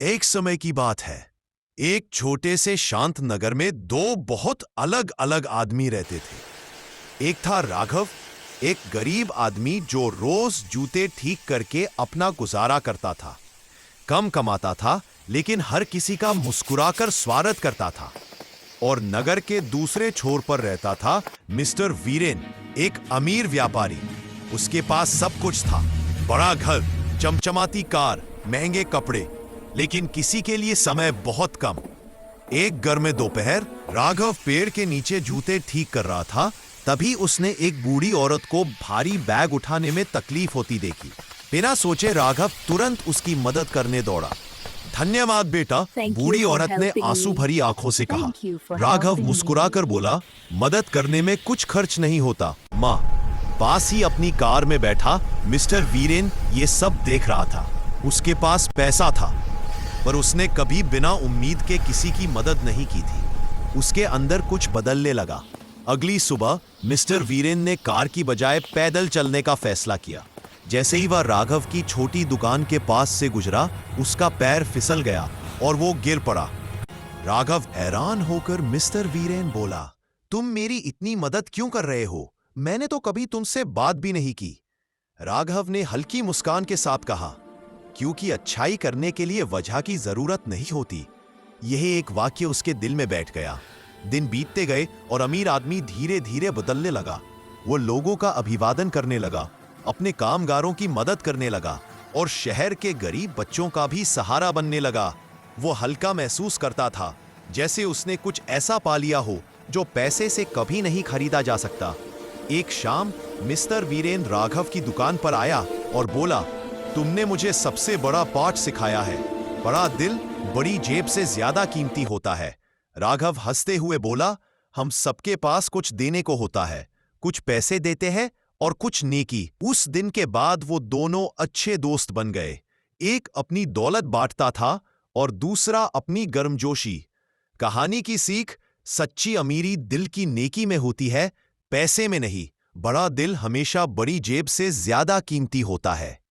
एक समय की बात है। एक छोटे से शांत नगर में दो बहुत अलग अलग आदमी रहते थे। एक था राघव, एक गरीब आदमी जो रोज जूते ठीक करके अपना गुजारा करता था। कम कमाता था लेकिन हर किसी का मुस्कुराकर स्वागत करता था। और नगर के दूसरे छोर पर रहता था मिस्टर वीरेन, एक अमीर व्यापारी। उसके पास सब कुछ था, बड़ा घर, चमचमाती कार, महंगे कपड़े, लेकिन किसी के लिए समय बहुत कम। एक गर्म दोपहर राघव पेड़ के नीचे जूते ठीक कर रहा था, तभी उसने एक बूढ़ी औरत को भारी बैग उठाने में तकलीफ होती देखी। बिना सोचे राघव तुरंत उसकी मदद करने दौड़ा। धन्यवाद बेटा, बूढ़ी औरत ने आंसू भरी आंखों से कहा। राघव मुस्कुराकर बोला, मदद करने में कुछ खर्च नहीं होता माँ। पास ही अपनी कार में बैठा मिस्टर वीरेन ये सब देख रहा था। उसके पास पैसा था, पर उसने कभी बिना उम्मीद के किसी की मदद नहीं की थी। उसके अंदर कुछ बदलने लगा। अगली सुबह मिस्टर वीरेन ने कार की बजाय पैदल चलने का फैसला किया। जैसे ही वह राघव की छोटी दुकान के पास से गुजरा, उसका पैर फिसल गया और वो गिर पड़ा। राघव हैरान होकर मिस्टर वीरेन बोला, तुम मेरी इतनी मदद क्यों कर रहे हो? मैंने तो कभी तुमसे बात भी नहीं की। राघव ने हल्की मुस्कान के साथ कहा, क्योंकि अच्छाई करने के लिए वजह की जरूरत नहीं होती। यह एक वाक्य उसके दिल में बैठ गया। दिन बीतते गए और अमीर आदमी धीरे धीरे बदलने लगा। वो लोगों का अभिवादन करने लगा, अपने कामगारों की मदद करने लगा और शहर के गरीब बच्चों का भी सहारा बनने लगा। वो हल्का महसूस करता था, जैसे उसने कुछ ऐसा पा लिया हो जो पैसे से कभी नहीं खरीदा जा सकता। एक शाम मिस्टर वीरेन राघव की दुकान पर आया और बोला, तुमने मुझे सबसे बड़ा पाठ सिखाया है। बड़ा दिल बड़ी जेब से ज्यादा कीमती होता है। राघव हंसते हुए बोला, हम सबके पास कुछ देने को होता है, कुछ पैसे देते हैं और कुछ नेकी। उस दिन के बाद वो दोनों अच्छे दोस्त बन गए। एक अपनी दौलत बांटता था और दूसरा अपनी गर्मजोशी। कहानी की सीख, सच्ची अमीरी दिल की नेकी में होती है, पैसे में नहीं। बड़ा दिल हमेशा बड़ी जेब से ज्यादा कीमती होता है।